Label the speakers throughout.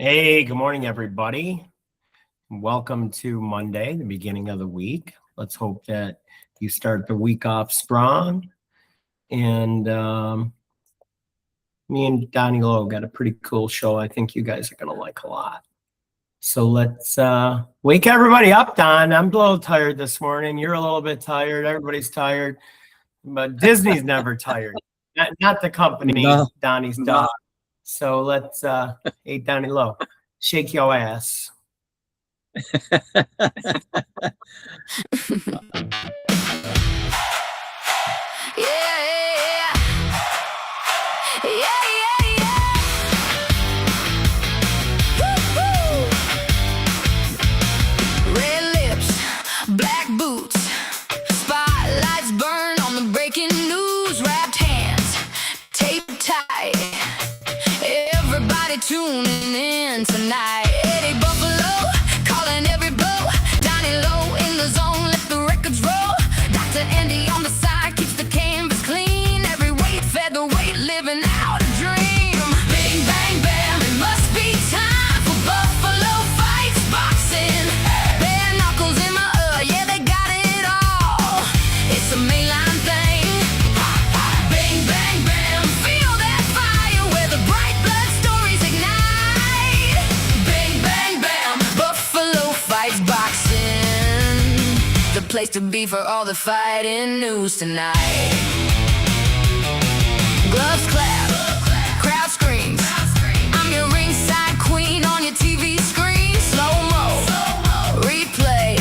Speaker 1: Hey, good morning, everybody. Welcome to Monday, the beginning of the week. Let's hope that you start the week off strong. And me and Donnie Lowe got a pretty cool show I think you guys are going to like a lot. So let's wake everybody up, Don. I'm a little tired this morning. You're a little bit tired. Everybody's tired. But Disney's never tired. Not the company, no. Donnie's dog. So let's, hey, Donnie Lowe, shake your ass.
Speaker 2: Yeah. Woo-hoo. Red lips, black boots, spotlights burn on the breaking news, wrapped hands, taped tight. Everybody tuning in tonight. Eddie Buffalo calling every blow. Donnie Lowe in the zone, let the records roll. Dr. Andy on the side keeps the canvas clean. Every weight featherweight living out a dream. Bing bang bam, it must be time for Buffalo fights boxing. Bare knuckles in my yeah they got it all. It's a mainline thing. Bing bang bam, feel that fire where the bright blood stories ignite. Bing bang bam, Buffalo fights boxing. The place to be for all the fighting news tonight. Gloves clap, crowd screams. I'm your ringside queen on your TV screen. Slow-mo, replay.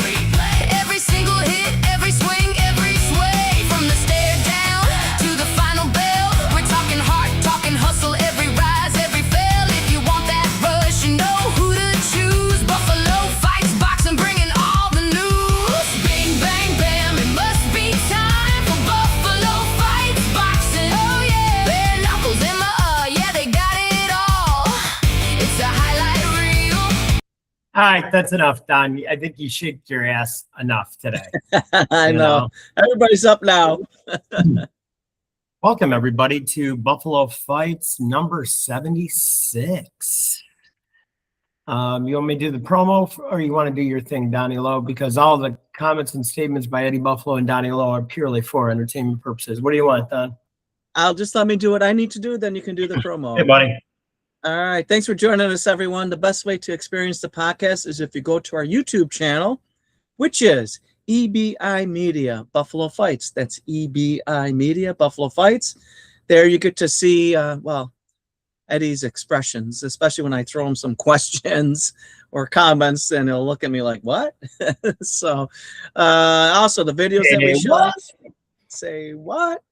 Speaker 2: Every single hit, every swing, every sway. From the stare down to the final bell. We're talking heart, talking hustle. Every rise, every fail. If you want that rush, you know who to choose. Buffalo fights boxing, bringing all the news. Bing, bang, bam, it must be time for Buffalo fights boxing. Oh yeah, bare knuckles in my yeah they got it all. It's a highlight reel.
Speaker 1: All right, that's enough, Don. I think you shaked your ass enough today.
Speaker 2: I know. Everybody's up now.
Speaker 1: Welcome, everybody, to Buffalo Fights number 76. You want me to do the promo, or you want to do your thing, Donnie Lowe? Because all the comments and statements by Eddie Buffalo and Donnie Lowe are purely for entertainment purposes. What do you want, Don?
Speaker 2: I'll just let me do what I need to do, then you can do the promo.
Speaker 1: Hey, buddy.
Speaker 2: All right. Thanks for joining us, everyone. The best way to experience the podcast is if you go to our YouTube channel, which is EBI Media Buffalo Fights. That's EBI Media Buffalo Fights. There you get to see, Eddie's expressions, especially when I throw him some questions or comments, and he'll look at me like, what? So also the videos that we show. Say what?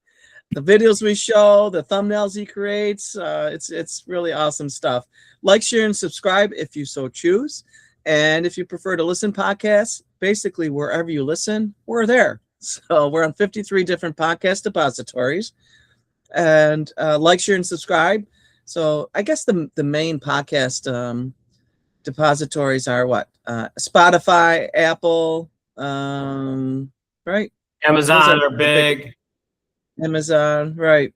Speaker 2: The videos we show, the thumbnails he creates, it's really awesome stuff. Like, share, and subscribe if you so choose. And if you prefer to listen podcasts, basically wherever you listen, we're there. So we're on 53 different podcast depositories. And like, share, and subscribe. So I guess the main podcast depositories are what? Spotify, Apple, right?
Speaker 1: Amazon are big.
Speaker 2: Amazon, right?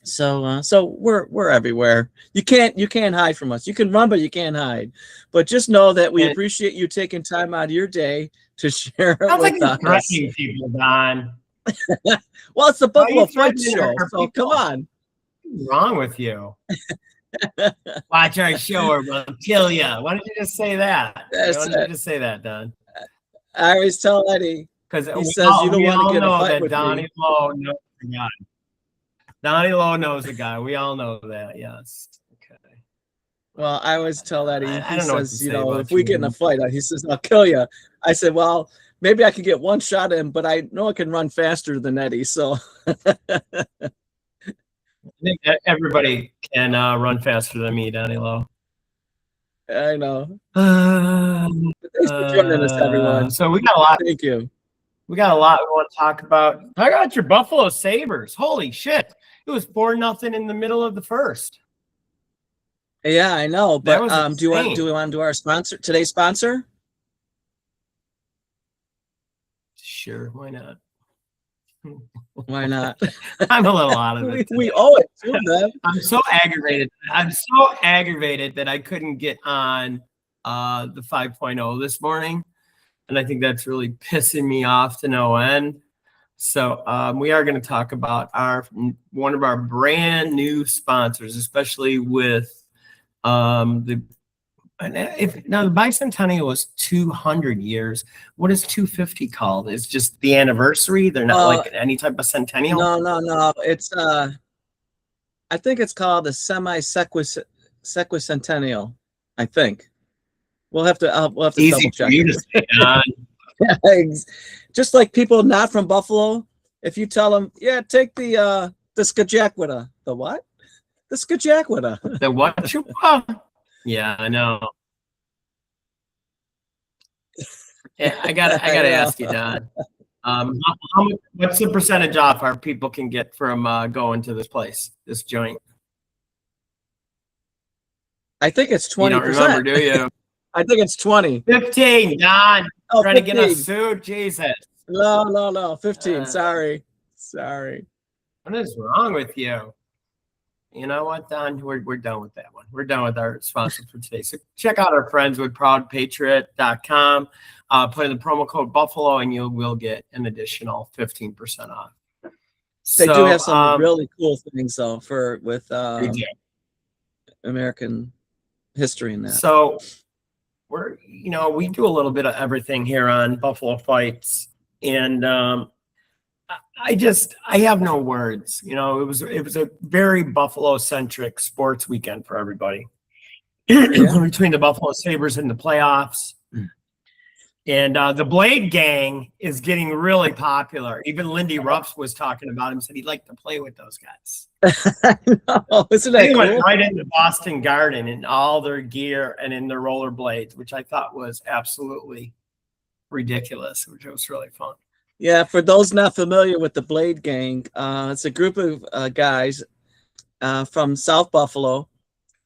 Speaker 2: So we're everywhere. You can't hide from us. You can run, but you can't hide. But just know that we appreciate you taking time out of your day to share it with us.
Speaker 1: Threatening people, Don.
Speaker 2: Well, it's the Buffalo Fights show, so come on.
Speaker 1: What's wrong with you? Watch our show or we'll kill you. Why don't you just say that? Why don't you just say that, Don?
Speaker 2: I always tell Eddie, because he says you don't want to get a fight with
Speaker 1: Donnie Lowe knows the guy. Donnie Lowe knows the guy. We all know that. Yes. Okay.
Speaker 2: Well, I always tell Eddie. He says, if we get in a fight, he says, "I'll kill you." I said, "Well, maybe I can get one shot at him, but I know I can run faster than Eddie." So.
Speaker 1: I think everybody can run faster than me, Donnie Lowe.
Speaker 2: I know. Thanks for joining us, everyone.
Speaker 1: So we got a lot.
Speaker 2: Thank you.
Speaker 1: We got a lot we want to talk about. Talk about your Buffalo Sabres. Holy shit. It was 4-0 in the middle of the first.
Speaker 2: Yeah, I know. But do we want to do our sponsor, today's sponsor?
Speaker 1: Sure, why not?
Speaker 2: Why not?
Speaker 1: I'm a little out of
Speaker 2: we,
Speaker 1: it.
Speaker 2: we owe it to them.
Speaker 1: I'm so aggravated. I'm so aggravated that I couldn't get on the 5.0 this morning. And I think that's really pissing me off to no end. So we are going to talk about one of our brand new sponsors, especially with the bicentennial was 200 years. What is 250 called? It's just the anniversary. They're not like any type of centennial.
Speaker 2: No. It's I think it's called the semi-sequicentennial. I think we'll have to
Speaker 1: Easy
Speaker 2: double check.
Speaker 1: for you to say, Don.
Speaker 2: Just like people not from Buffalo, if you tell them, yeah, take the Skajakwita. The what? The Skajakwita.
Speaker 1: The what? Yeah, I know. Yeah, I gotta ask you, Don. What's the percentage off our people can get from going to this place, this joint?
Speaker 2: I think it's 20%.
Speaker 1: You don't remember, do you?
Speaker 2: I think it's 20.
Speaker 1: 15, Don.
Speaker 2: Oh,
Speaker 1: Trying
Speaker 2: 15.
Speaker 1: to get us sued, Jesus.
Speaker 2: No. 15. Sorry.
Speaker 1: What is wrong with you? You know what, Don? We're done with that one. We're done with our sponsor for today. So check out our friends with proudpatriot.com. Put in the promo code Buffalo and you will get an additional 15% off.
Speaker 2: They do have some really cool things though with American history in that.
Speaker 1: So we do a little bit of everything here on Buffalo Fights, and I have no words. It was a very Buffalo centric sports weekend for everybody. Between the Buffalo Sabres and the playoffs. And the Blade Gang is getting really popular. Even Lindy Ruffs was talking about him, said he'd like to play with those guys.
Speaker 2: I know. Isn't that cool?
Speaker 1: Went right into Boston Garden in all their gear and in their rollerblades, which I thought was absolutely ridiculous, which was really fun.
Speaker 2: Yeah, for those not familiar with the Blade Gang, it's a group of guys from South Buffalo.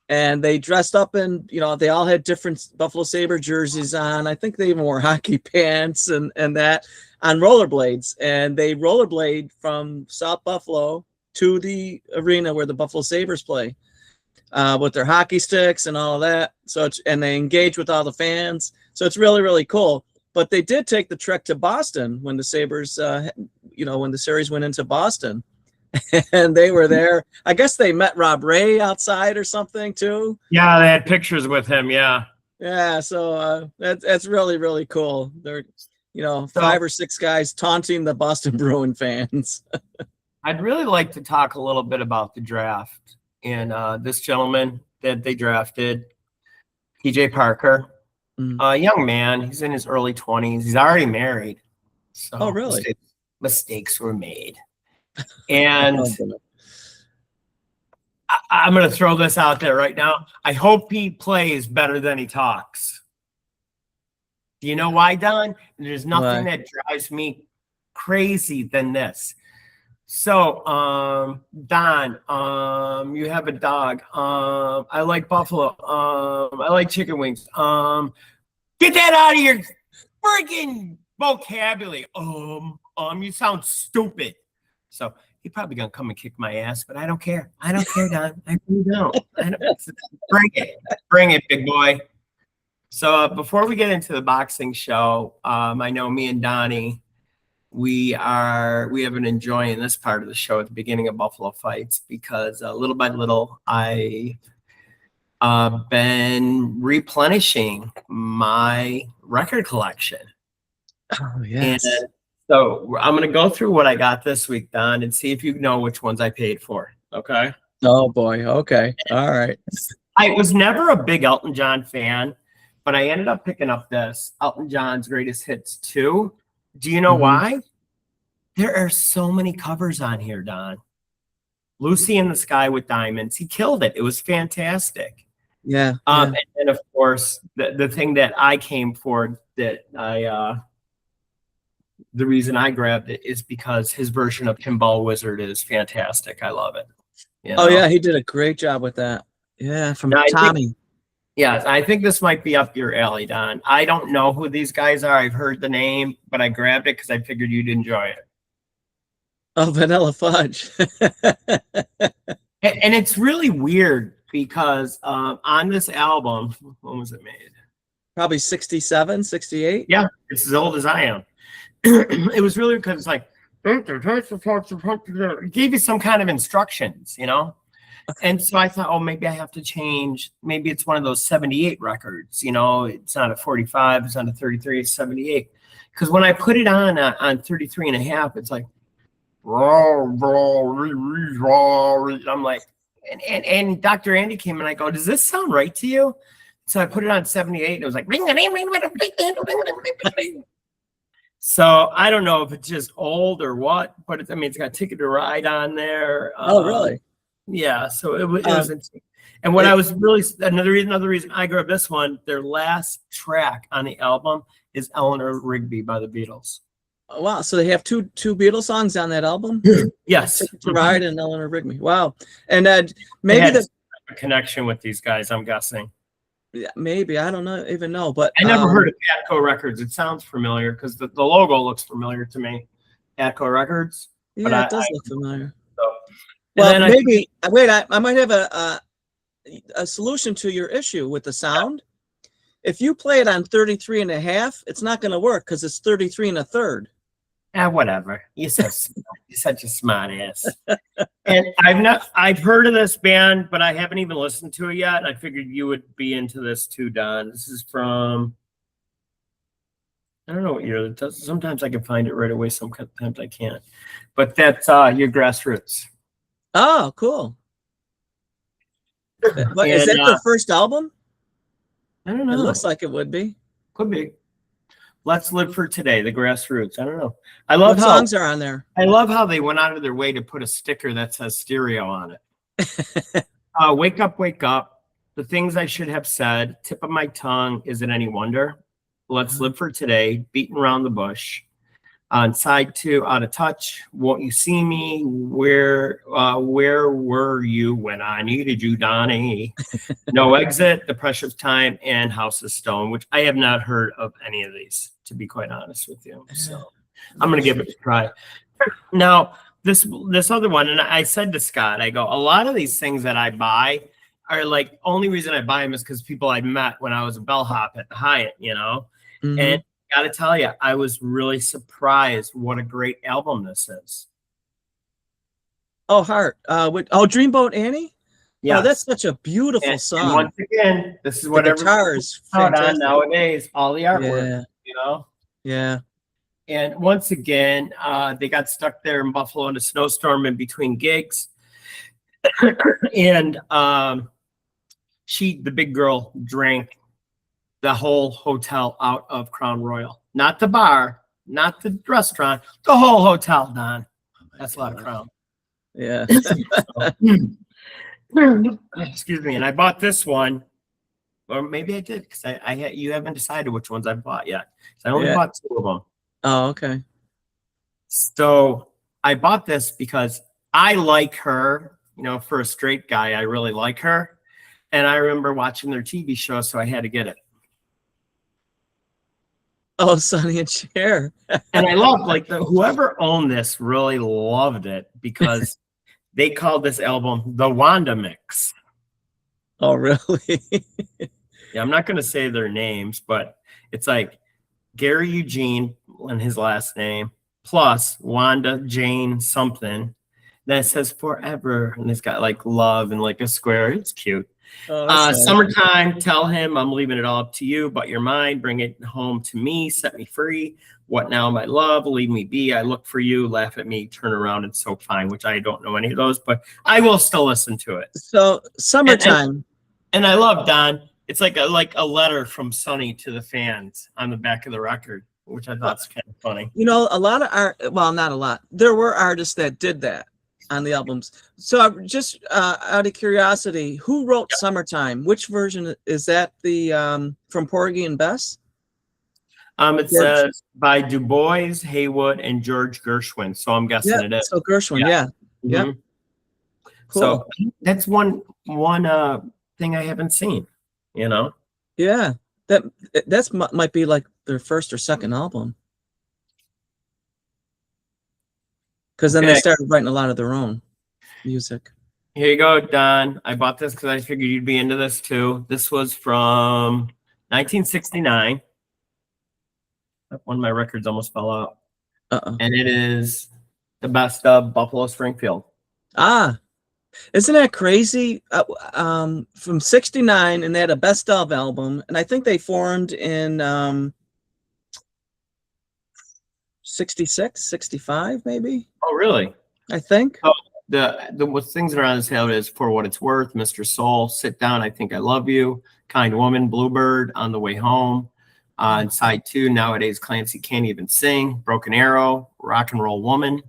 Speaker 2: And they dressed up in, they all had different Buffalo Sabre jerseys on. I think they even wore hockey pants and that on rollerblades. And they rollerblade from South Buffalo to the arena where the Buffalo Sabres play with their hockey sticks and all of that. And they engage with all the fans. So it's really, really cool. But they did take the trek to Boston when the Sabres, when the series went into Boston. And they were there. I guess they met Rob Ray outside or something too.
Speaker 1: Yeah, they had pictures with him. Yeah.
Speaker 2: So that's really, really cool. They're 5 or 6 guys taunting the Boston Bruin fans.
Speaker 1: I'd really like to talk a little bit about the draft and this gentleman that they drafted, PJ Parker, a young man. He's in his early 20s. He's already married. So
Speaker 2: oh, really?
Speaker 1: Mistakes were made. And I'm going to throw this out there right now. I hope he plays better than he talks. Do you know why, Don? There's nothing that drives me crazy than this. So, Don, you have a dog. I like buffalo. I like chicken wings. Get that out of your freaking vocabulary. You sound stupid. So he's probably gonna come and kick my ass, but I don't care. I don't care, Don. I really don't. Bring it, big boy. So before we get into the boxing show, I know me and Donnie, we have been enjoying this part of the show at the beginning of Buffalo Fights because little by little I've been replenishing my record collection.
Speaker 2: Oh yes.
Speaker 1: And so I'm going to go through what I got this week, Don, and see if you know which ones I paid for. Okay.
Speaker 2: Oh boy. Okay. All right.
Speaker 1: I was never a big Elton John fan, but I ended up picking up this Elton John's Greatest Hits 2. Do you know why? There are so many covers on here, Don. Lucy in the Sky with Diamonds. He killed it. It was fantastic.
Speaker 2: Yeah.
Speaker 1: And of course, the thing that I came for that the reason I grabbed it is because his version of Pinball Wizard is fantastic. I love it.
Speaker 2: Oh yeah, he did a great job with that. Yeah, from Tommy.
Speaker 1: I think this might be up your alley, Don. I don't know who these guys are. I've heard the name, but I grabbed it because I figured you'd enjoy it.
Speaker 2: Oh, Vanilla Fudge.
Speaker 1: And it's really weird because on this album, when was it made?
Speaker 2: Probably 67, 68.
Speaker 1: Yeah, it's as old as I am. It was really because it's like, it gave you some kind of instructions, you know? And so I thought, oh, maybe I have to change. Maybe it's one of those 78 records, you know? It's not a 45, it's not a 33, it's 78. Because when I put it on 33 and a half, it's like, I'm like, and Dr. Andy came and I go, does this sound right to you? So I put it on 78 and it was like, so I don't know if it's just old or what, but I mean, it's got Ticket to Ride on there.
Speaker 2: Oh, really?
Speaker 1: Yeah. So it was interesting. And what I was really, another reason I grabbed this one, their last track on the album is Eleanor Rigby by the Beatles.
Speaker 2: Oh, wow. So they have two Beatles songs on that album?
Speaker 1: Yes.
Speaker 2: Ticket to Ride and Eleanor Rigby. Wow. And
Speaker 1: Maybe
Speaker 2: maybe
Speaker 1: a connection with these guys, I'm guessing.
Speaker 2: yeah, maybe, I don't know, even know, but
Speaker 1: I never heard of Atco Records. It sounds familiar because the logo looks familiar to me. Atco Records.
Speaker 2: yeah,
Speaker 1: but
Speaker 2: it does look familiar.
Speaker 1: So,
Speaker 2: Well, maybe wait, I might have a solution to your issue with the sound. If you play it on 33 and a half, it's not going to work because it's 33 and a third.
Speaker 1: Whatever. You're such a smart ass. And I've heard of this band, but I haven't even listened to it yet. I figured you would be into this too, Don. This is from, I don't know what year it does. Sometimes I can find it right away. Sometimes I can't. But that's your Grassroots.
Speaker 2: Oh, cool. But is that their first album?
Speaker 1: I don't know.
Speaker 2: It looks like it would be.
Speaker 1: Could be. Let's Live for Today, the Grassroots. I don't know. I love
Speaker 2: what songs are on there.
Speaker 1: I love how they went out of their way to put a sticker that says stereo on it. Wake Up, Wake Up. The Things I Should Have Said. Tip of My Tongue. Is It Any Wonder? Let's Live for Today. Beating Around the Bush. On side 2, Out of Touch. Won't You See Me? Where were you when I needed you, Donnie? No Exit, The Precious Time, and House of Stone, which I have not heard of any of these, to be quite honest with you. So I'm going to give it a try. Now, this other one, and I said to Scott, I go, a lot of these things that I buy are like, only reason I buy them is because people I met when I was a bellhop at the Hyatt, you know?
Speaker 2: Mm-hmm.
Speaker 1: And got to tell you, I was really surprised what a great album this is.
Speaker 2: Oh, Heart. Dreamboat Annie?
Speaker 1: Yeah,
Speaker 2: oh, that's such a beautiful song.
Speaker 1: And once again, this is what
Speaker 2: the guitars
Speaker 1: out on nowadays, all the artwork,
Speaker 2: yeah.
Speaker 1: you know?
Speaker 2: Yeah.
Speaker 1: And once again, they got stuck there in Buffalo in a snowstorm in between gigs. And the big girl, drank the whole hotel out of Crown Royal. Not the bar, not the restaurant, the whole hotel, Don. That's a lot of Crown.
Speaker 2: Yeah.
Speaker 1: Excuse me. And I bought this one, or maybe I did, because you haven't decided which ones I've bought yet. So I only bought 2 of them.
Speaker 2: Oh, okay.
Speaker 1: So I bought this because I like her, you know, for a straight guy, I really like her. And I remember watching their TV show, so I had to get it.
Speaker 2: Oh, Sonny and Cher.
Speaker 1: And I love, like, whoever owned this really loved it because they called this album the Wanda Mix.
Speaker 2: Oh, really?
Speaker 1: Yeah, I'm not going to say their names, but it's like Gary Eugene and his last name plus Wanda Jane something. Then it says forever, and it's got like love and like a square. It's cute.
Speaker 2: Oh, nice.
Speaker 1: Summertime, tell him I'm leaving it all up to you, but you're mine. Bring it home to me, set me free. What now, my love? Leave me be. I look for you. Laugh at me. Turn around and so fine. Which I don't know any of those, but I will still listen to it.
Speaker 2: So summertime,
Speaker 1: and I love Don. It's like a letter from Sonny to the fans on the back of the record, which I thought's kind of funny.
Speaker 2: You know, a lot of well, not a lot. There were artists that did that on the albums. So just out of curiosity, who wrote Summertime? Which version is that? The from Porgy and Bess?
Speaker 1: It says by Du Bois, Haywood, and George Gershwin. So I'm guessing it is.
Speaker 2: So Gershwin, yeah.
Speaker 1: Mm-hmm.
Speaker 2: Cool.
Speaker 1: So that's one thing I haven't seen, you know?
Speaker 2: Yeah. That's might be like their first or second album. because then they
Speaker 1: Okay.
Speaker 2: started writing a lot of their own music.
Speaker 1: Here you go, Don. I bought this because I figured you'd be into this too. This was from 1969. One of my records almost fell out. And it is the best of Buffalo Springfield.
Speaker 2: Ah, isn't that crazy? From 69, and they had a best of album, and I think they formed in 66, 65, maybe.
Speaker 1: Oh, really?
Speaker 2: I think.
Speaker 1: Oh, the things that are on this album is For What It's Worth, Mr. Soul, Sit Down, I Think I Love You, Kind Woman, Bluebird, On the Way Home. On side 2, Nowadays Clancy Can't Even Sing, Broken Arrow, Rock and Roll Woman,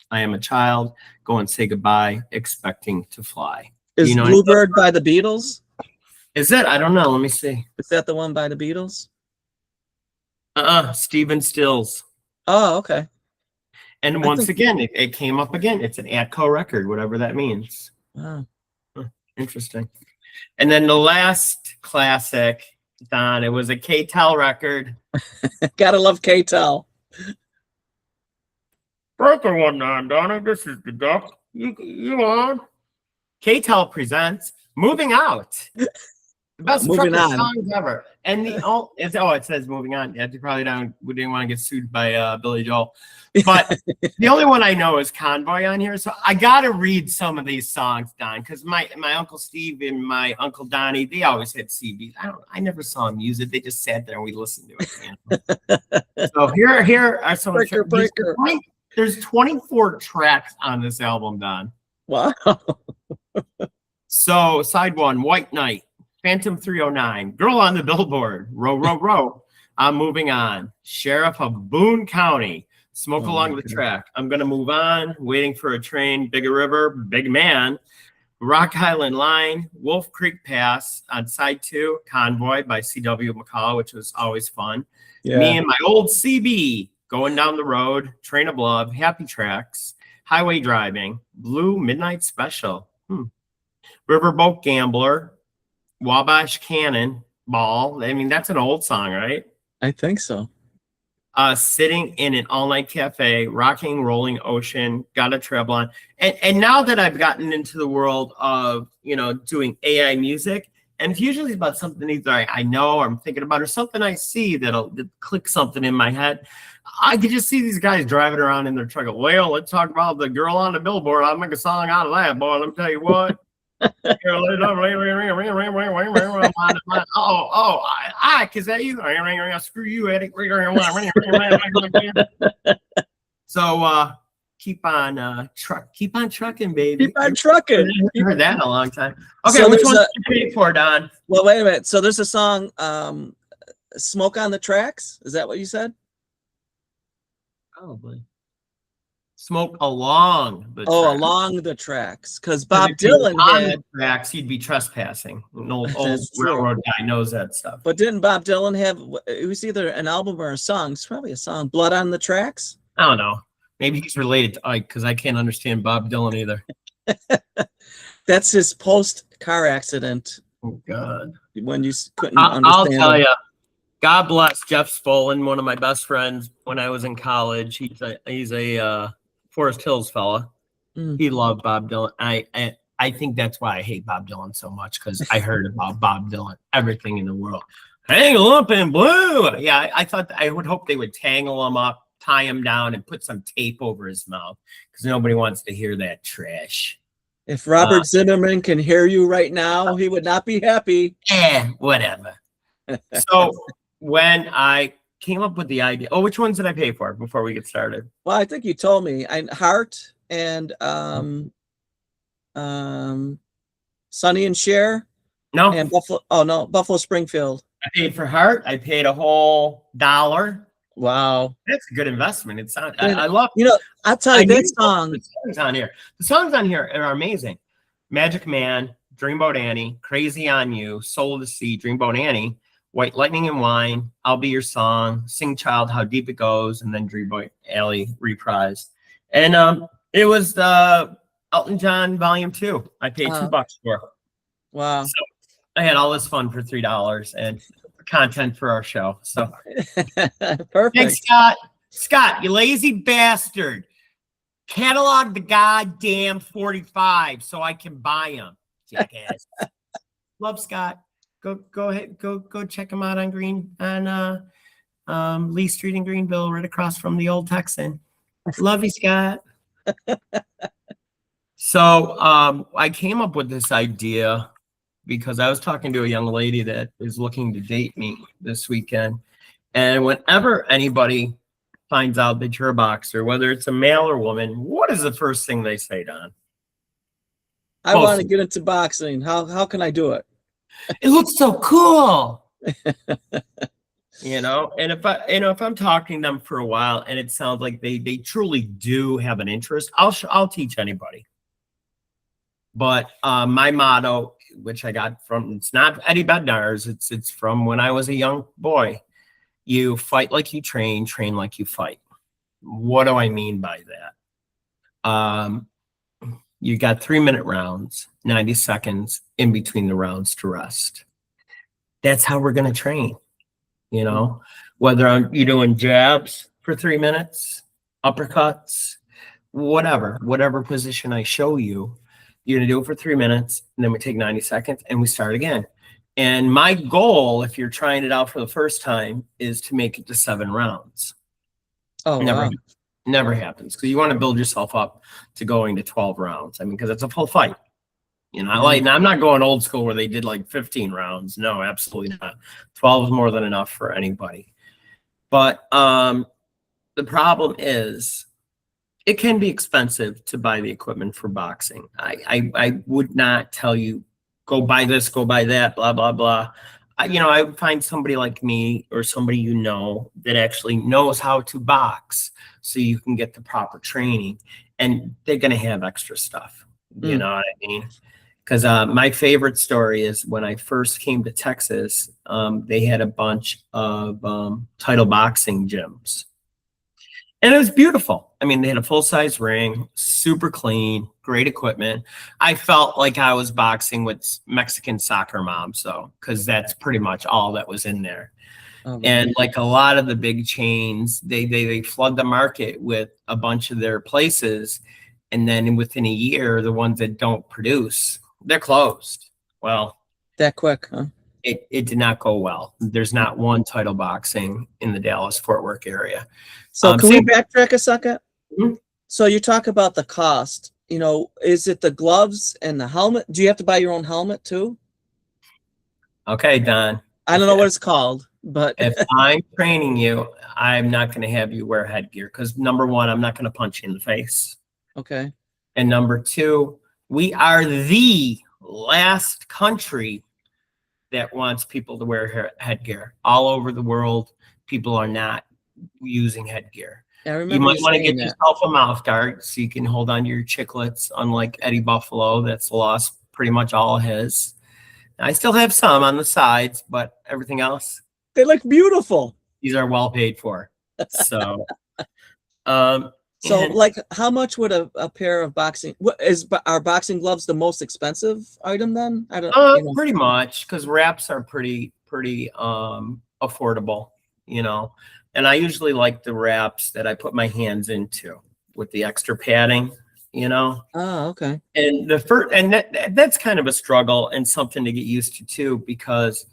Speaker 1: I Am a Child, Go and Say Goodbye, Expecting to Fly.
Speaker 2: Is Bluebird by the Beatles?
Speaker 1: Is it? I don't know. Let me see.
Speaker 2: Is that the one by the Beatles?
Speaker 1: Stephen Stills.
Speaker 2: Oh, okay.
Speaker 1: And once again, it came up again. It's an Atco record, whatever that means.
Speaker 2: Wow.
Speaker 1: Interesting. And then the last classic, Don, it was a K-Tel record.
Speaker 2: Gotta love K-Tel.
Speaker 1: Broken one, Donna. This is the duck. You on? K-Tel presents Moving Out. The best
Speaker 2: Moving on.
Speaker 1: songs ever. And it says Moving On. Yeah, we didn't want to get sued by Billy Joel. But the only one I know is Convoy on here. So I gotta read some of these songs, Don, because my Uncle Steve and my Uncle Donnie, they always had CDs. I never saw them use it. They just sat there and we listened to it. So here are some of the
Speaker 2: Breaker.
Speaker 1: There's 24 tracks on this album, Don.
Speaker 2: Wow.
Speaker 1: So side 1, White Knight, Phantom 309, Girl on the Billboard, Row, Row, Row, I'm Moving On, Sheriff of Boone County, Smoke Along the Track, I'm Gonna Move On, Waiting for a Train, Bigger River, Big Man, Rock Island Line, Wolf Creek Pass on side 2, Convoy by C.W. McCall, which was always fun.
Speaker 2: Yeah.
Speaker 1: Me and My Old CB, Going Down the Road, Train of Love, Happy Tracks, Highway Driving, Blue Midnight Special, Riverboat Gambler, Wabash Cannon, Ball. I mean, that's an old song, right?
Speaker 2: I think so.
Speaker 1: Sitting in an all-night cafe, Rocking Rolling Ocean, Got a Treble on. And now that I've gotten into the world of, doing AI music, and it's usually about something either I know or I'm thinking about or something I see that'll click something in my head. I could just see these guys driving around in their truck. Well, let's talk about the Girl on the Billboard. I'll make a song out of that, boy. Let me tell you what. Because that you screw you, Eddie. So keep on trucking, baby.
Speaker 2: Keep on trucking.
Speaker 1: I haven't heard that in a long time. Okay,
Speaker 2: So
Speaker 1: which
Speaker 2: there's
Speaker 1: one did you pay for, Don?
Speaker 2: Well, wait a minute. So there's a song, Smoke on the Tracks. Is that what you said?
Speaker 1: Probably. Smoke along the tracks.
Speaker 2: Along the tracks. Because Bob Dylan had
Speaker 1: tracks, you'd be trespassing. An old
Speaker 2: That's true.
Speaker 1: railroad guy knows that stuff.
Speaker 2: But didn't Bob Dylan have, it was either an album or a song. It's probably a song, Blood on the Tracks.
Speaker 1: I don't know. Maybe he's related to Ike because I can't understand Bob Dylan either.
Speaker 2: That's his post-car accident.
Speaker 1: Oh, God.
Speaker 2: When you couldn't understand.
Speaker 1: I'll tell you. God bless Jeff Spolin, one of my best friends when I was in college. He's a Forest Hills fella. He loved Bob Dylan. I think that's why I hate Bob Dylan so much, because I heard about Bob Dylan, everything in the world. Tangle up in blue. Yeah, I would hope they would tangle him up, tie him down, and put some tape over his mouth, because nobody wants to hear that trash.
Speaker 2: If Robert Zimmerman can hear you right now, he would not be happy.
Speaker 1: Whatever. So when I came up with the idea, which ones did I pay for before we get started?
Speaker 2: Well, I think you told me. Heart and Sonny and Cher.
Speaker 1: No.
Speaker 2: And Buffalo Springfield.
Speaker 1: I paid for Heart. I paid a whole $1.
Speaker 2: Wow.
Speaker 1: That's a good investment. It's not, I love
Speaker 2: I'll tell you that song.
Speaker 1: The songs on here. The songs on here are amazing. Magic Man, Dreamboat Annie, Crazy on You, Soul of the Sea, Dreamboat Annie, White Lightning and Wine, I'll Be Your Song, Sing Child, How Deep It Goes, and then Dreamboat Alley reprised. And it was the Elton John Volume 2. I paid $2 for.
Speaker 2: Wow.
Speaker 1: So I had all this fun for $3 and content for our show. So
Speaker 2: perfect.
Speaker 1: thanks, Scott. Scott, you lazy bastard. Catalog the goddamn 45 so I can buy them, jackass. Love Scott. Go ahead. Go check him out on Lee Street in Greenville, right across from the old Texan. Love you, Scott. So I came up with this idea because I was talking to a young lady that is looking to date me this weekend. And whenever anybody finds out that you're a boxer, whether it's a male or woman, what is the first thing they say, Don?
Speaker 2: I want to get into boxing. How can I do it?
Speaker 1: It looks so cool. And if I'm talking to them for a while and it sounds like they truly do have an interest, I'll teach anybody. But my motto, which I got from, it's not Eddie Bednar's, it's from when I was a young boy. You fight like you train like you fight. What do I mean by that? You got 3-minute rounds, 90 seconds in between the rounds to rest. That's how we're going to train. Whether you're doing jabs for 3 minutes, uppercuts, whatever position I show you, you're going to do it for 3 minutes, and then we take 90 seconds and we start again. And my goal, if you're trying it out for the first time, is to make it to 7 rounds.
Speaker 2: Oh,
Speaker 1: never happens, because you want to build yourself up to going to 12 rounds. I mean, because it's a full fight. I'm not going old school where they did like 15 rounds. No, absolutely not. 12 is more than enough for anybody. But the problem is, it can be expensive to buy the equipment for boxing. I would not tell you, go buy this, go buy that, blah, blah, blah. I would find somebody like me or somebody that actually knows how to box so you can get the proper training. And they're going to have extra stuff. You know what I mean? Because my favorite story is when I first came to Texas, they had a bunch of title boxing gyms. And it was beautiful. I mean, they had a full-size ring, super clean, great equipment. I felt like I was boxing with Mexican soccer moms, though, because that's pretty much all that was in there. And like a lot of the big chains, they flood the market with a bunch of their places. And then within a year, the ones that don't produce, they're closed. Well,
Speaker 2: that quick, huh?
Speaker 1: It did not go well. There's not one title boxing in the Dallas-Fort Worth area.
Speaker 2: So can we backtrack a second?
Speaker 1: Mm-hmm.
Speaker 2: So you talk about the cost. Is it the gloves and the helmet? Do you have to buy your own helmet too?
Speaker 1: Okay, Don.
Speaker 2: I don't know what it's called, but
Speaker 1: if I'm training you, I'm not going to have you wear headgear because number one, I'm not going to punch you in the face.
Speaker 2: Okay.
Speaker 1: And number two, we are the last country that wants people to wear headgear. All over the world, people are not using headgear.
Speaker 2: Yeah, I remember
Speaker 1: you might want to get
Speaker 2: that.
Speaker 1: yourself a mouth guard so you can hold on to your chiclets, unlike Eddie Buffalo, that's lost pretty much all of his. I still have some on the sides, but everything else,
Speaker 2: they look beautiful.
Speaker 1: These are well paid for. So,
Speaker 2: like, how much would a pair of boxing? Are boxing gloves the most expensive item then? I don't.
Speaker 1: Pretty much, because wraps are pretty affordable, And I usually like the wraps that I put my hands into with the extra padding, Oh,
Speaker 2: okay.
Speaker 1: And that's kind of a struggle and something to get used to too, because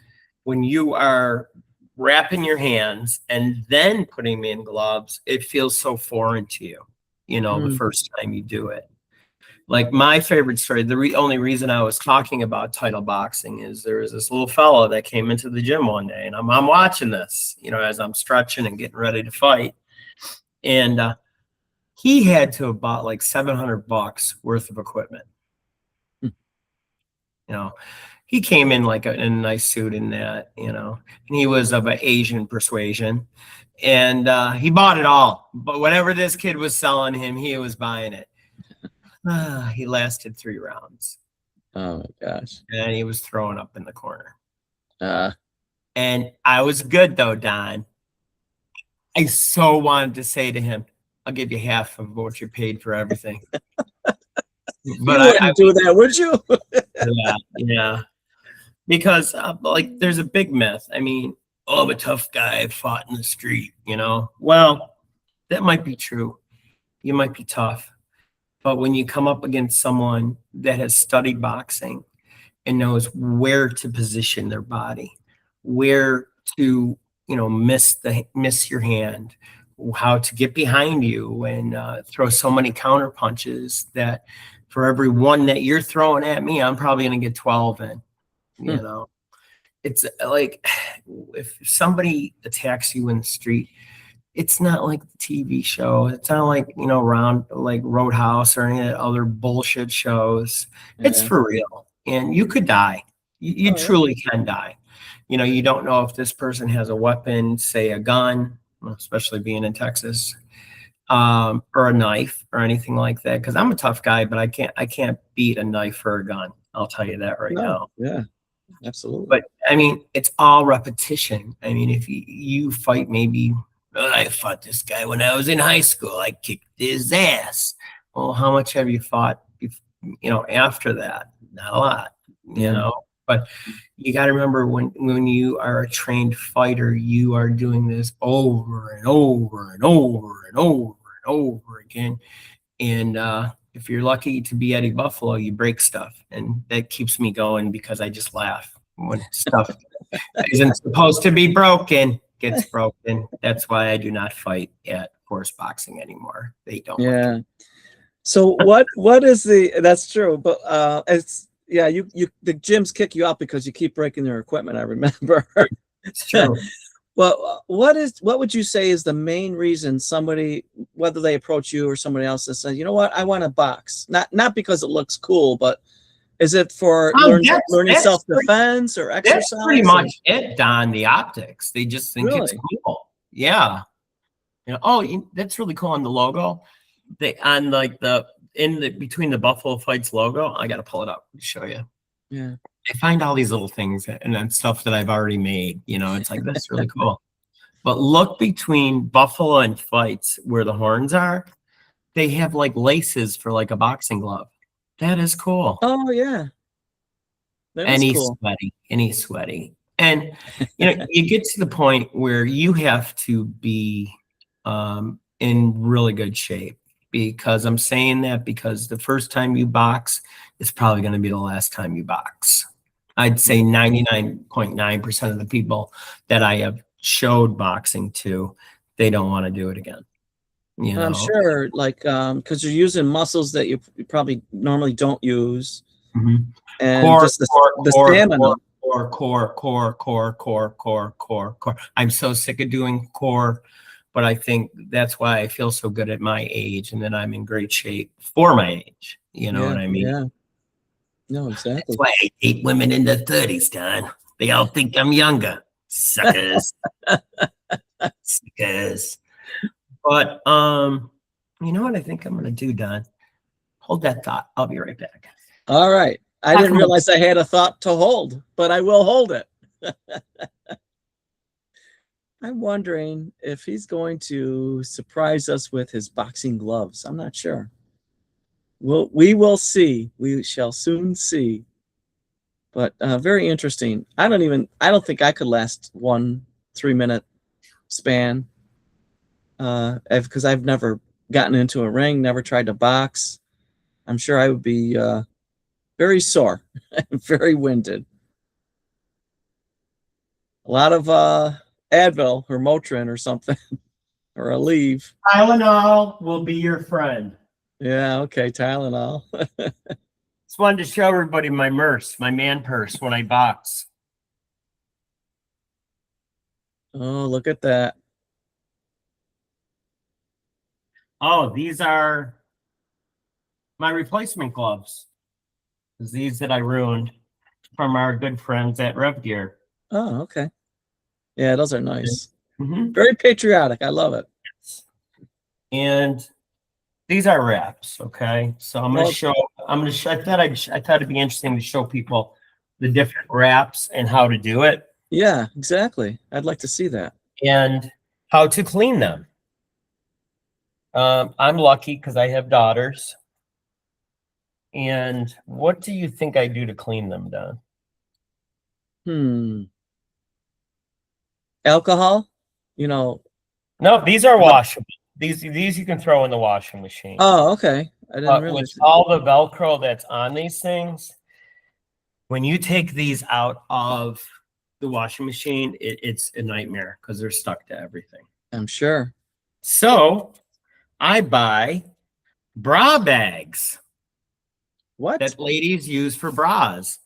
Speaker 1: when you are wrapping your hands and then putting them in gloves, it feels so foreign to you, the first time you do it. Like my favorite story, the only reason I was talking about title boxing is there was this little fellow that came into the gym one day, and I'm watching this, as I'm stretching and getting ready to fight. And he had to have bought like $700 worth of equipment. He came in like in a nice suit in that, and he was of an Asian persuasion, and he bought it all. But whatever this kid was selling him, he was buying it. He lasted 3 rounds.
Speaker 2: Oh my gosh.
Speaker 1: And he was throwing up in the corner.
Speaker 2: And
Speaker 1: I was good though, Don. I so wanted to say to him, I'll give you half of what you paid for everything.
Speaker 2: But I wouldn't do that, would you?
Speaker 1: Yeah. Because there's a big myth. I mean, I'm a tough guy, I fought in the street, Well, that might be true. You might be tough. But when you come up against someone that has studied boxing and knows where to position their body, where to, miss your hand, how to get behind you and throw so many counter punches that for every one that you're throwing at me, I'm probably going to get 12 in, It's like if somebody attacks you in the street, it's not like the TV show. It's not like, around like Roadhouse or any other bullshit shows. It's
Speaker 2: Yeah.
Speaker 1: for real. And you could die. You
Speaker 2: Oh, yeah.
Speaker 1: truly can die. You don't know if this person has a weapon, say a gun, especially being in Texas, or a knife or anything like that. Because I'm a tough guy, but I can't beat a knife or a gun. I'll tell you that right now.
Speaker 2: Yeah, absolutely.
Speaker 1: But I mean, it's all repetition. I mean, if you fight, maybe I fought this guy when I was in high school. I kicked his ass. Well, how much have you fought? After that, not a lot. But you got to remember when you are a trained fighter, you are doing this over and over and over and over and over again. And if you're lucky to be Eddie Buffalo, you break stuff, and that keeps me going because I just laugh when stuff isn't supposed to be broken gets broken. That's why I do not fight at horse boxing anymore. They don't.
Speaker 2: Yeah. So what is that's true, but it's the gyms kick you out because you keep breaking their equipment. I remember.
Speaker 1: It's true.
Speaker 2: Well, what would you say is the main reason somebody, whether they approach you or somebody else, that says, you know what, I want to box, not because it looks cool, but is it for learning self-defense or exercise?
Speaker 1: That's pretty much it, Don. The optics, they just think it's cool. Yeah. That's really cool on the logo. Between the Buffalo Fights logo, I got to pull it up to show you.
Speaker 2: Yeah.
Speaker 1: I find all these little things and then stuff that I've already made. It's like, that's really cool. But look between Buffalo and Fights where the horns are. They have like laces for like a boxing glove. That is cool.
Speaker 2: Oh yeah.
Speaker 1: And he's sweaty. And you get to the point where you have to be in really good shape, because I'm saying that because the first time you box is probably going to be the last time you box. I'd say 99.9% of the people that I have showed boxing to, they don't want to do it again.
Speaker 2: I'm sure, like, because you're using muscles that you probably normally don't use.
Speaker 1: Mm-hmm.
Speaker 2: And just the stamina.
Speaker 1: Core. I'm so sick of doing core, but I think that's why I feel so good at my age and that I'm in great shape for my age. You know what I mean?
Speaker 2: Yeah. No, exactly.
Speaker 1: That's why I hate women in their 30s, Don. They all think I'm younger. Suckers. Suckers. But you know what I think I'm gonna do, Don? Hold that thought. I'll be right back.
Speaker 2: All right. I didn't realize I had a thought to hold, but I will hold it. I'm wondering if he's going to surprise us with his boxing gloves. I'm not sure. We will see. We shall soon see. But very interesting. I don't think I could last 1 3-minute span. Because I've never gotten into a ring, never tried to box. I'm sure I would be very sore, very winded. A lot of Advil or Motrin or something, or Aleve.
Speaker 1: Tylenol will be your friend.
Speaker 2: Yeah, okay, Tylenol.
Speaker 1: Just wanted to show everybody my man purse when I box.
Speaker 2: Oh, look at that.
Speaker 1: Oh, these are my replacement gloves. These that I ruined from our good friends at Rev Gear.
Speaker 2: Oh, okay. Yeah, those are nice.
Speaker 1: Mm-hmm.
Speaker 2: Very patriotic. I love it.
Speaker 1: And these are wraps. Okay, so I'm gonna show. I thought it'd be interesting to show people the different wraps and how to do it.
Speaker 2: Yeah, exactly. I'd like to see that.
Speaker 1: And how to clean them. I'm lucky because I have daughters. And what do you think I do to clean them, Don?
Speaker 2: Alcohol? No,
Speaker 1: these are washable. These you can throw in the washing machine.
Speaker 2: Oh, okay. I didn't
Speaker 1: But with
Speaker 2: realize it.
Speaker 1: all the Velcro that's on these things, when you take these out of the washing machine, it's a nightmare because they're stuck to everything.
Speaker 2: I'm sure.
Speaker 1: So I buy bra bags
Speaker 2: What?
Speaker 1: that ladies use for bras.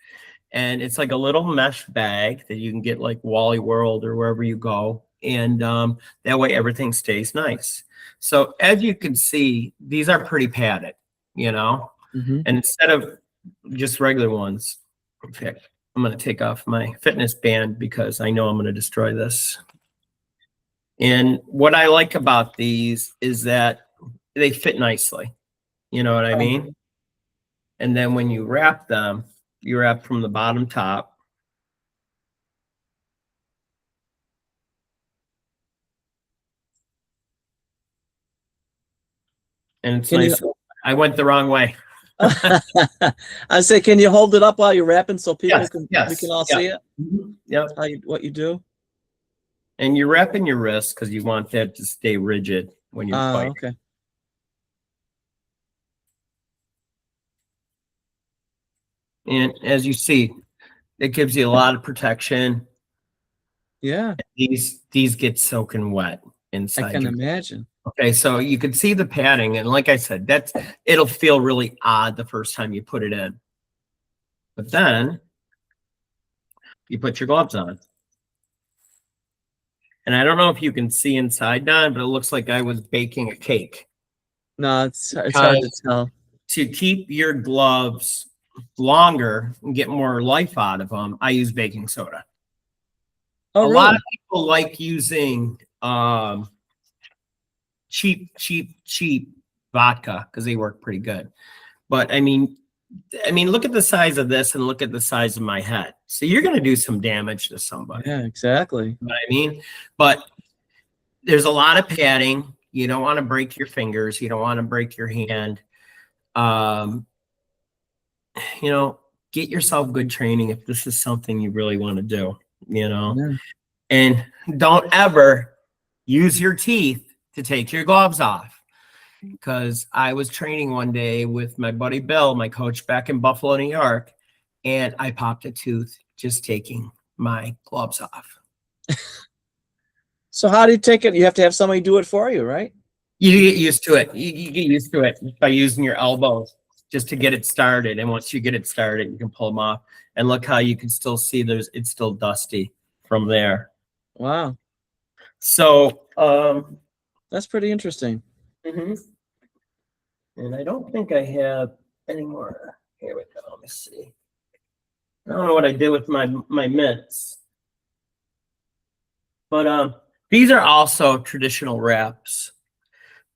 Speaker 1: And it's like a little mesh bag that you can get like Wally World or wherever you go. And that way everything stays nice. So as you can see, these are pretty padded, you know,
Speaker 2: Mm-hmm.
Speaker 1: and instead of just regular ones, in fact, I'm going to take off my fitness band because I know I'm going to destroy this. And what I like about these is that they fit nicely. You know what I mean? And then when you wrap them, you wrap from the bottom top. And it's
Speaker 2: Can
Speaker 1: nice. I went the wrong way.
Speaker 2: I say, can you hold it up while you're rapping so people
Speaker 1: Yes,
Speaker 2: can
Speaker 1: yes,
Speaker 2: we can all
Speaker 1: yeah.
Speaker 2: see it?
Speaker 1: Yep.
Speaker 2: What you do?
Speaker 1: And you're wrapping your wrist because you want that to stay rigid when you're fighting.
Speaker 2: Okay.
Speaker 1: And as you see, it gives you a lot of protection.
Speaker 2: Yeah,
Speaker 1: These get soaking wet inside.
Speaker 2: I can imagine.
Speaker 1: Okay, so you can see the padding, and like I said, it'll feel really odd the first time you put it in. But then you put your gloves on. And I don't know if you can see inside, Don, but it looks like I was baking a cake.
Speaker 2: No, it's hard to tell.
Speaker 1: To keep your gloves longer and get more life out of them, I use baking soda.
Speaker 2: Oh,
Speaker 1: A
Speaker 2: really?
Speaker 1: lot of people like using cheap vodka because they work pretty good. But I mean, look at the size of this and look at the size of my head. So you're going to do some damage to somebody.
Speaker 2: Yeah, exactly.
Speaker 1: You know what I mean? But there's a lot of padding. You don't want to break your fingers. You don't want to break your hand. You know, get yourself good training if this is something you really want to do, you know.
Speaker 2: Yeah.
Speaker 1: And don't ever use your teeth to take your gloves off. Because I was training one day with my buddy Bill, my coach back in Buffalo, New York, and I popped a tooth just taking my gloves off.
Speaker 2: So how do you take it? You have to have somebody do it for you, right?
Speaker 1: You get used to it. You get used to it by using your elbows just to get it started. And once you get it started, you can pull them off. And look how you can still see it's still dusty from there.
Speaker 2: Wow.
Speaker 1: So
Speaker 2: That's pretty interesting.
Speaker 1: mm-hmm. And I don't think I have any more. Here we go. Let me see. I don't know what I did with my mitts. But these are also traditional wraps.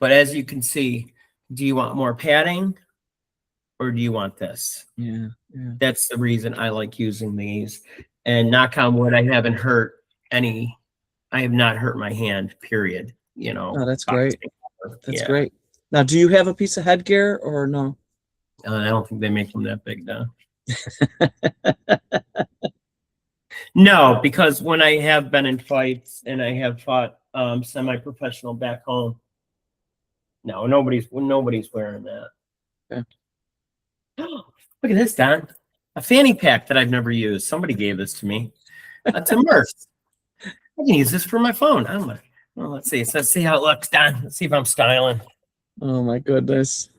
Speaker 1: But as you can see, do you want more padding or do you want this?
Speaker 2: Yeah.
Speaker 1: That's the reason I like using these. And knock on wood, I have not hurt my hand, period. You know.
Speaker 2: Oh, that's great. That's
Speaker 1: Yeah.
Speaker 2: great. Now, do you have a piece of headgear or no?
Speaker 1: I don't think they make them that big now. No, because when I have been in fights and I have fought semi-professional back home, no, nobody's wearing that.
Speaker 2: Okay.
Speaker 1: Look at this, Don. A fanny pack that I've never used. Somebody gave this to me. That's immersed. I can use this for my phone. Well, let's see. So let's see how it looks, Don. Let's see if I'm styling.
Speaker 2: Oh my goodness.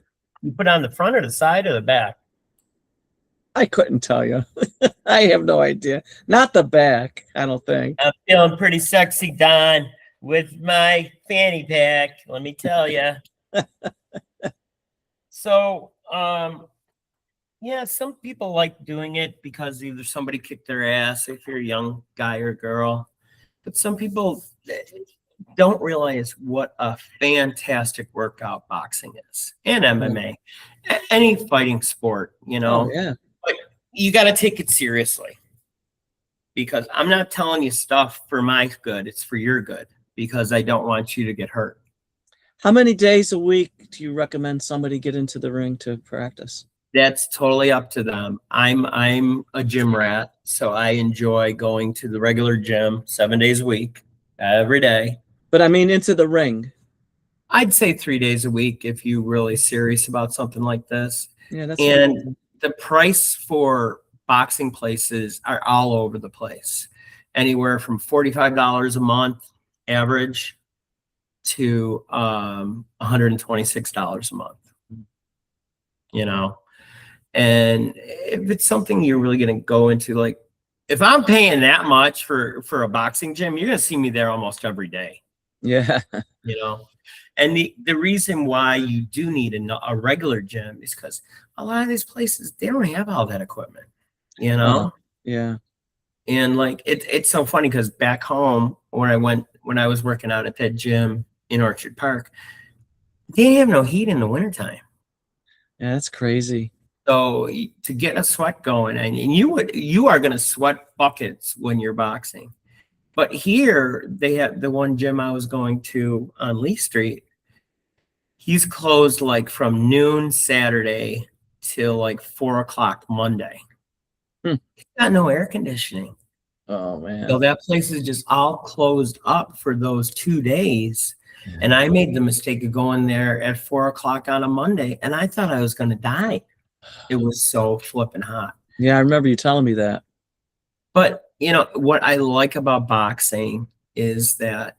Speaker 1: You put it on the front or the side or the back?
Speaker 2: I couldn't tell you. I have no idea. Not the back, I don't think.
Speaker 1: I'm feeling pretty sexy, Don, with my fanny pack. Let me tell you. So, yeah, some people like doing it because either somebody kicked their ass if you're a young guy or girl, but some people don't realize what a fantastic workout boxing is, and MMA, any fighting sport, you know.
Speaker 2: Oh, yeah.
Speaker 1: But you got to take it seriously because I'm not telling you stuff for my good. It's for your good because I don't want you to get hurt.
Speaker 2: How many days a week do you recommend somebody get into the ring to practice?
Speaker 1: That's totally up to them. I'm a gym rat, so I enjoy going to the regular gym 7 days a week, every day.
Speaker 2: But I mean into the ring.
Speaker 1: I'd say 3 days a week if you're really serious about something like this.
Speaker 2: Yeah, that's
Speaker 1: And the price for boxing places are all over the place, anywhere from $45 a month average to $126 a month. You know, and if it's something you're really going to go into, like if I'm paying that much for a boxing gym, you're going to see me there almost every day.
Speaker 2: yeah.
Speaker 1: You know, and the reason why you do need a regular gym is because a lot of these places, they don't have all that equipment, you know.
Speaker 2: Yeah.
Speaker 1: And like it's so funny because back home when I was working out at that gym in Orchard Park, they didn't have no heat in the wintertime.
Speaker 2: Yeah, that's crazy.
Speaker 1: So to get a sweat going, and you are going to sweat buckets when you're boxing. But here they have the one gym I was going to on Lee Street. He's closed like from noon Saturday till like 4 o'clock Monday. He's got no air conditioning.
Speaker 2: Oh man.
Speaker 1: So that place is just all closed up for those 2 days. Yeah. And I made the mistake of going there at 4 o'clock on a Monday, and I thought I was going to die. It was so flipping hot.
Speaker 2: Yeah, I remember you telling me that.
Speaker 1: But you know what I like about boxing is that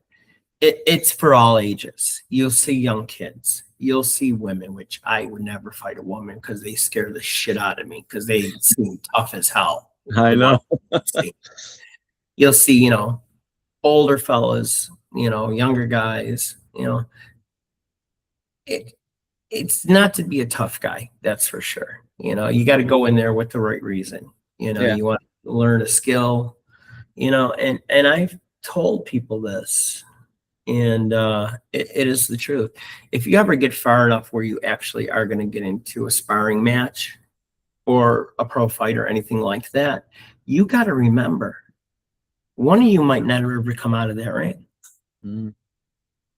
Speaker 1: it's for all ages. You'll see young kids. You'll see women, which I would never fight a woman because they scare the shit out of me because they seem tough as hell.
Speaker 2: I know.
Speaker 1: You'll see, you know, older fellas, you know, younger guys, you know. It's not to be a tough guy, that's for sure. You know, you got to go in there with the right reason. You know, you want to learn a skill, you know, and I've told people this, and it is the truth. If you ever get far enough where you actually are going to get into a sparring match or a pro fight or anything like that, you got to remember, one of you might never ever come out of that ring.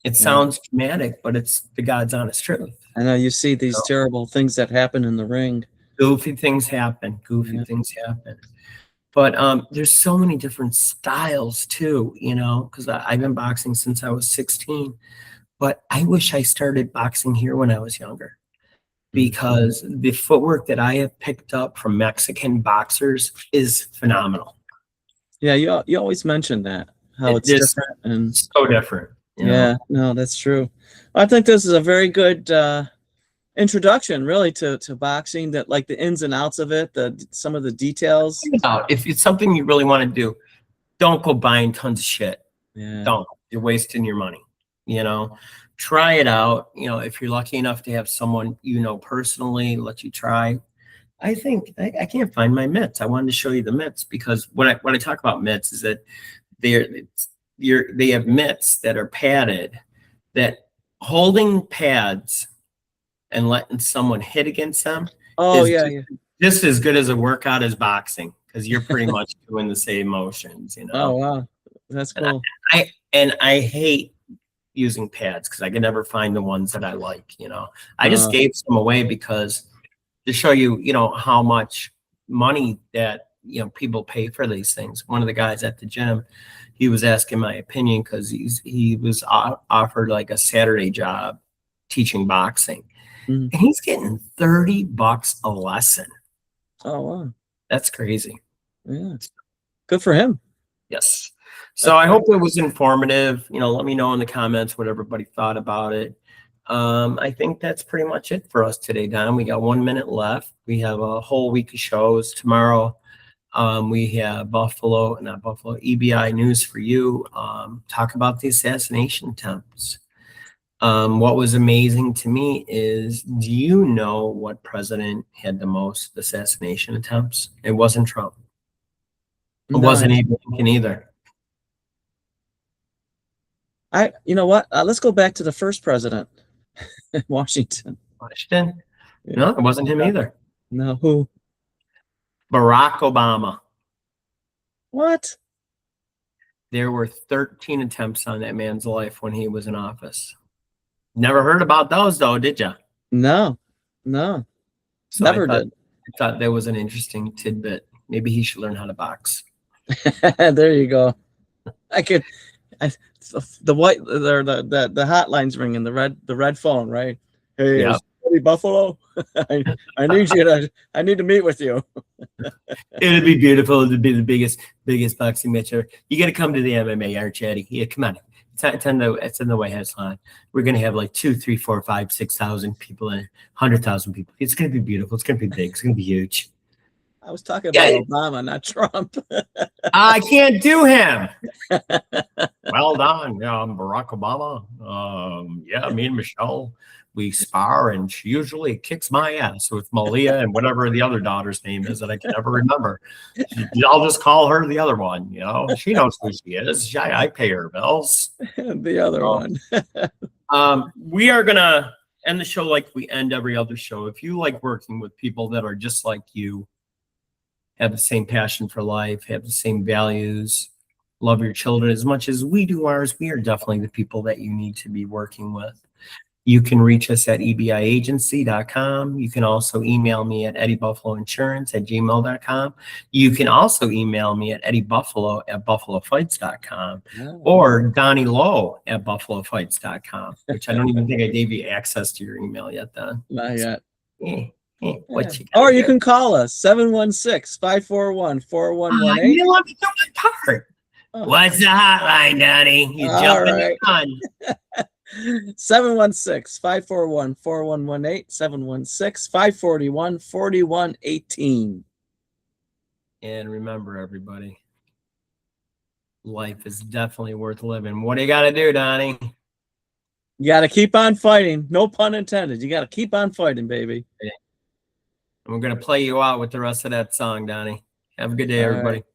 Speaker 1: It sounds dramatic, but it's the God's honest truth.
Speaker 2: I know you see these terrible things that happen in the ring.
Speaker 1: Goofy things happen. Things happen. But there's so many different styles too, you know, because I've been boxing since I was 16. But I wish I started boxing here when I was younger, because the footwork that I have picked up from Mexican boxers is phenomenal.
Speaker 2: Yeah, you always mention that, how it's different and
Speaker 1: so different.
Speaker 2: Yeah, no, that's true. I think this is a very good introduction, really, to boxing. That, like, the ins and outs of it, some of the details.
Speaker 1: If it's something you really want to do, don't go buying tons of shit.
Speaker 2: Yeah,
Speaker 1: don't. You're wasting your money. You know, try it out. You know, if you're lucky enough to have someone you know personally let you try. I think I can't find my mitts. I wanted to show you the mitts, because when I talk about mitts is that they have mitts that are padded, that holding pads and letting someone hit against them is just as good as a workout as boxing, because you're pretty much doing the same motions, you know.
Speaker 2: Oh wow, that's cool.
Speaker 1: And I hate using pads because I can never find the ones that I like, you know. I just gave some away because to show you, you know, how much money that, you know, people pay for these things. One of the guys at the gym, he was asking my opinion because he was offered like a Saturday job teaching boxing, and he's getting $30 a lesson.
Speaker 2: Oh wow,
Speaker 1: that's crazy.
Speaker 2: Yeah, good for him.
Speaker 1: Yes. So I hope it was informative. You know, let me know in the comments what everybody thought about it. I think that's pretty much it for us today, Don. We got 1 minute left. We have a whole week of shows tomorrow. We have EBI news for you. Talk about the assassination attempts. What was amazing to me is, do you know what president had the most assassination attempts? It wasn't Trump. It wasn't even Lincoln either.
Speaker 2: You know what? Let's go back to the first president, Washington.
Speaker 1: Washington? No, it wasn't him either.
Speaker 2: No, who?
Speaker 1: Barack Obama.
Speaker 2: What?
Speaker 1: There were 13 attempts on that man's life when he was in office. Never heard about those, though, did you?
Speaker 2: No.
Speaker 1: So
Speaker 2: Never did.
Speaker 1: I thought that was an interesting tidbit. Maybe he should learn how to box.
Speaker 2: There you go. The white, the hotline's ringing, the red phone, right? Hey,
Speaker 1: Yeah.
Speaker 2: is Eddie Buffalo? I need to meet with you.
Speaker 1: It'd be beautiful. It'd be the biggest boxing match ever. You got to come to the MMA, aren't you, Eddie? Yeah, come on. It's in the White House lawn. We're gonna have like 2, 3, 4, 5, 6,000 people in, 100,000 people. It's gonna be beautiful. It's gonna be big. It's gonna be huge.
Speaker 2: I was talking about Obama, not Trump.
Speaker 1: I can't do him. Well done, I'm Barack Obama. Yeah, me and Michelle, we spar, and she usually kicks my ass with Malia and whatever the other daughter's name is that I can never remember. I'll just call her the other one. She knows who she is. I pay her bills.
Speaker 2: The other one.
Speaker 1: We are gonna end the show like we end every other show. If you like working with people that are just like you, have the same passion for life, have the same values, love your children as much as we do ours, we are definitely the people that you need to be working with. You can reach us at ebiagency.com. You can also email me at eddiebuffaloinsurance@gmail.com. You can also email me at eddiebuffalo@buffalofights.com or Donnie Lowe at buffalofights.com, which I don't even think I gave you access to your email yet, Don.
Speaker 2: Not yet.
Speaker 1: What you
Speaker 2: Or you can call us 716-541-4118.
Speaker 1: You let me do my part. What's the hotline, Donnie? You jumping the gun.
Speaker 2: 716-541-4118, 716-541-4118.
Speaker 1: And remember, everybody, life is definitely worth living. What do you got to do, Donnie?
Speaker 2: You got to keep on fighting. No pun intended. You got to keep on fighting, baby.
Speaker 1: And we're going to play you out with the rest of that song, Donnie. Have a good day, everybody.
Speaker 2: Right.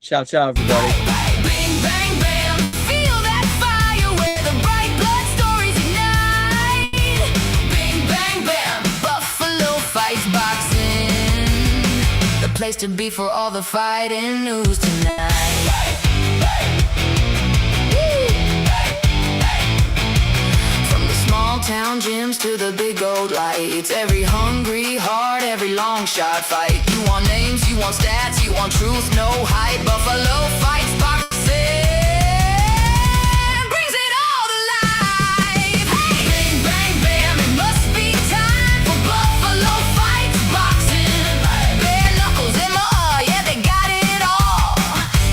Speaker 2: Ciao, ciao, everybody.
Speaker 3: Bang, bang, bam. Feel that fire where the bright blood stories ignite. Bang, bang, bam. Buffalo Fights Boxing. The place to be for all the fighting news tonight. Small town gyms to the big gold lights. Every hungry heart, every long shot fight. You want names, you want stats, you want truth, no hype. Buffalo Fights Boxing brings it all to life. Hey! Bang, bang, bam, it must be time for Buffalo Fights Boxing. Bare knuckles, MR, yeah, they got it all.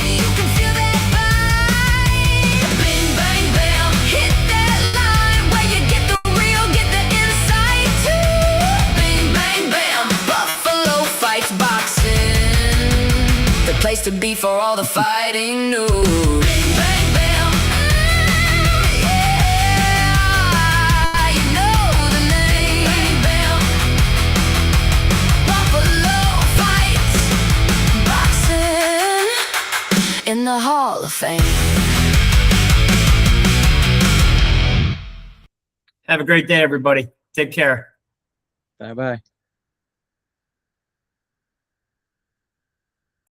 Speaker 3: You can feel that bite. Bang, bang, bam, hit that line where you get the real, get the insight too. Bang, bang, bam, Buffalo Fights Boxing. The place to be for all the fighting news. Bang, bang, bam, yeah, you know the name. Bang, bam, Buffalo Fights Boxing in the Hall of Fame.
Speaker 1: Have a great day, everybody. Take care.
Speaker 2: Bye-bye.